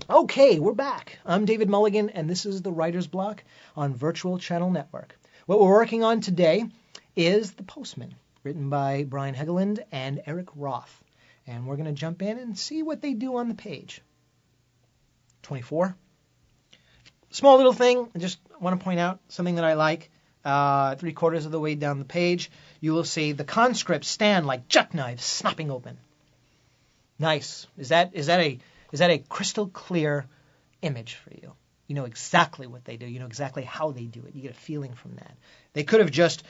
Okay, we're back. I'm David Mulligan, and this is the Writers Bloc on Virtual Channel Network. What we're working on today is The Postman, written by Brian Hegeland and Eric Roth. And we're going to jump in and see what they do on the page. 24. Small little thing. I just want to point out something that I like. 3/4 of the way down the page, you will see the conscripts stand like jackknives snapping open. Nice. Is that a crystal clear image for you? You know exactly what they do. You know exactly how they do it. You get a feeling from that. They could have just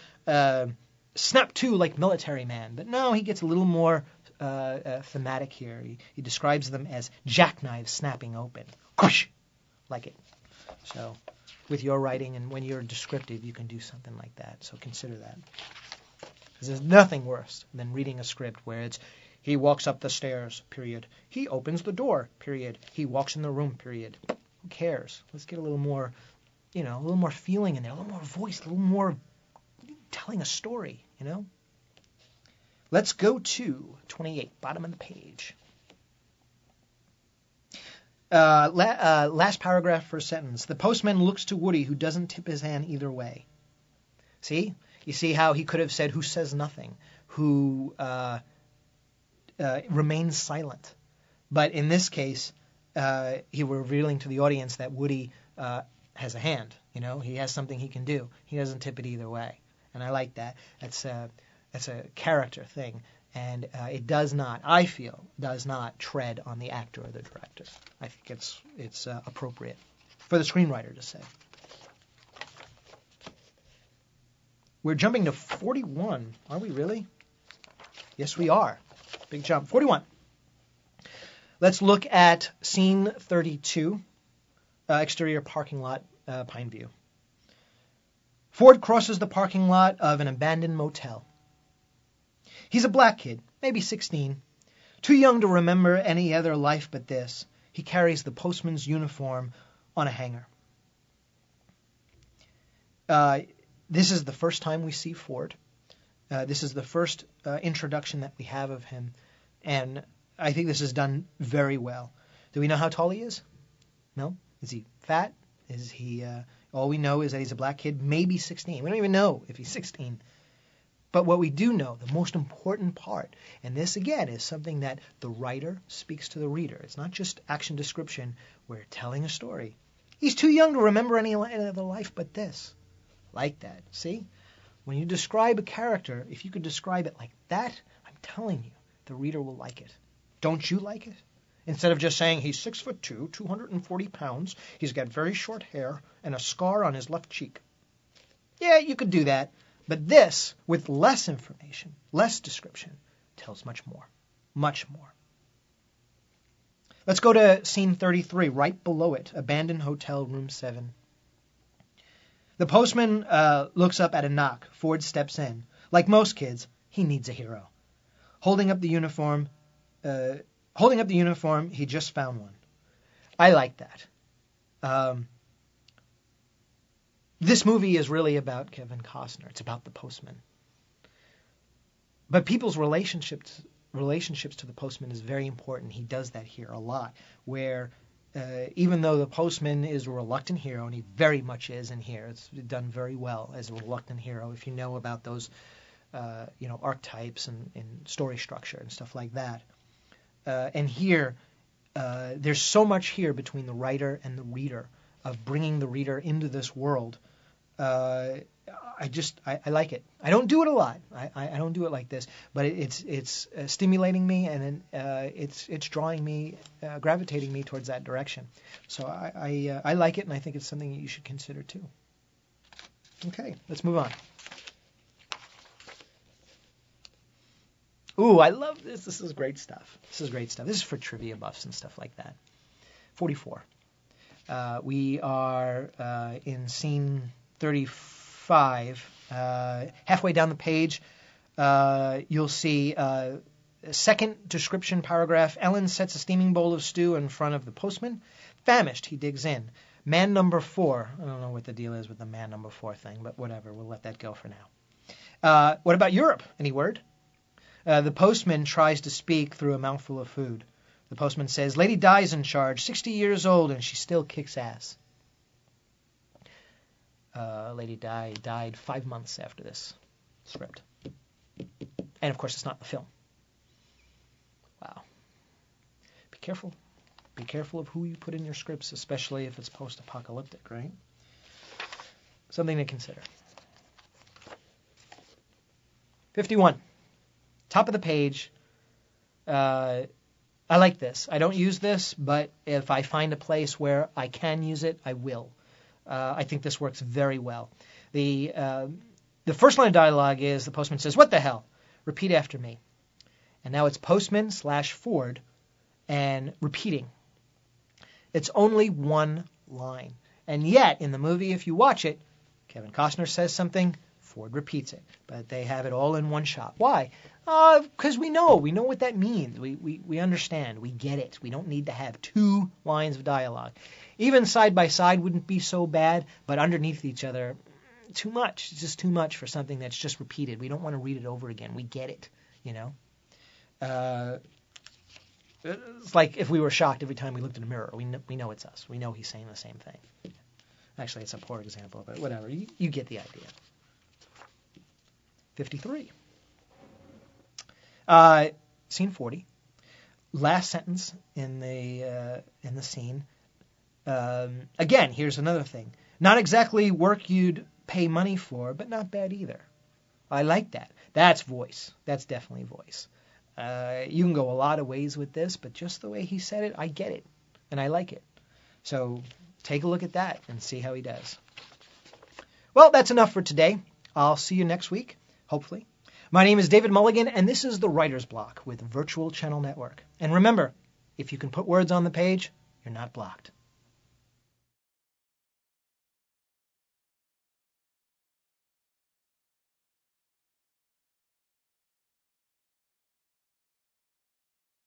snapped to like military man, but no, he gets a little more thematic here. He describes them as jackknives snapping open. Whoosh! Like it. So with your writing and when you're descriptive, you can do something like that. So consider that. Because there's nothing worse than reading a script where it's he walks up the stairs, period. He opens the door, period. He walks in the room, period. Who cares? Let's get a little more, a little more feeling in there, a little more voice, a little more telling a story, Let's go to 28, bottom of the page. Last paragraph, first sentence. The postman looks to Woody, who doesn't tip his hand either way. See? You see how he could have said, who says nothing, who remains silent. But in this case, he were revealing to the audience that Woody has a hand. He has something he can do. He doesn't tip it either way. And I like that. That's a character thing. And it does not tread on the actor or the director. I think it's appropriate for the screenwriter to say. We're jumping to 41. Are we really? Yes, we are. Big jump. 41. Let's look at scene 32, exterior parking lot, Pine View. Ford crosses the parking lot of an abandoned motel. He's a black kid, maybe 16, too young to remember any other life but this. He carries the postman's uniform on a hanger. This is the first time we see Ford. This is the first introduction that we have of him, and I think this is done very well. Do we know how tall he is? No? Is he fat? Is he... all we know is that he's a black kid, maybe 16. We don't even know if he's 16. But what we do know, the most important part, and this again is something that the writer speaks to the reader. It's not just action description. We're telling a story. He's too young to remember any other life but this. Like that. See? When you describe a character, if you could describe it like that, I'm telling you, the reader will like it. Don't you like it? Instead of just saying he's 6'2", 240 pounds, he's got very short hair and a scar on his left cheek. Yeah, you could do that. But this, with less information, less description, tells much more. Much more. Let's go to scene 33, right below it, abandoned hotel, room 7. The postman looks up at a knock. Ford steps in. Like most kids, he needs a hero. Holding up the uniform, he just found one. I like that. This movie is really about Kevin Costner. It's about the postman. But people's relationships to the postman is very important. He does that here a lot, where even though the postman is a reluctant hero, and he very much is in here, it's done very well as a reluctant hero, if you know about those archetypes and story structure and stuff like that. And here, there's so much here between the writer and the reader of bringing the reader into this world. I like it. I don't do it a lot. I don't do it like this, but it's stimulating me, and it's drawing me, gravitating me towards that direction. So I like it, and I think it's something that you should consider too. Okay, let's move on. Ooh, I love this. This is great stuff. This is for trivia buffs and stuff like that. 44. We are in scene 35. Halfway down the page, you'll see a second description paragraph. Ellen sets a steaming bowl of stew in front of the postman. Famished, he digs in. Man number 4. I don't know what the deal is with the man number 4 thing, but whatever. We'll let that go for now. What about Europe? Any word? The postman tries to speak through a mouthful of food. The postman says, Lady Di's in charge, 60 years old, and she still kicks ass. Lady Di died 5 months after this script. And, of course, it's not in the film. Wow. Be careful. Be careful of who you put in your scripts, especially if it's post-apocalyptic, right? Something to consider. 51. Top of the page. I like this. I don't use this, but if I find a place where I can use it, I will. I think this works very well. The first line of dialogue is the postman says, "What the hell? Repeat after me." And now it's postman / Ford and repeating. It's only one line. And yet, in the movie, if you watch it, Kevin Costner says something, Ford repeats it. But they have it all in one shot. Why? Because we know what that means. We understand. We get it. We don't need to have 2 lines of dialogue. Even side by side wouldn't be so bad, but underneath each other, too much. It's just too much for something that's just repeated. We don't want to read it over again. We get it, you know. It's like if we were shocked every time we looked in a mirror. We know it's us. We know he's saying the same thing. Actually, it's a poor example, but whatever. You get the idea. 53. Scene 40. Last sentence in the scene. Again, here's another thing. Not exactly work you'd pay money for, but not bad either. I like that. That's voice. That's definitely voice. You can go a lot of ways with this, but just the way he said it, I get it, and I like it. So take a look at that and see how he does. Well, that's enough for today. I'll see you next week, hopefully. My name is David Mulligan, and this is the Writers Bloc with Virtual Channel Network. And remember, if you can put words on the page, you're not blocked.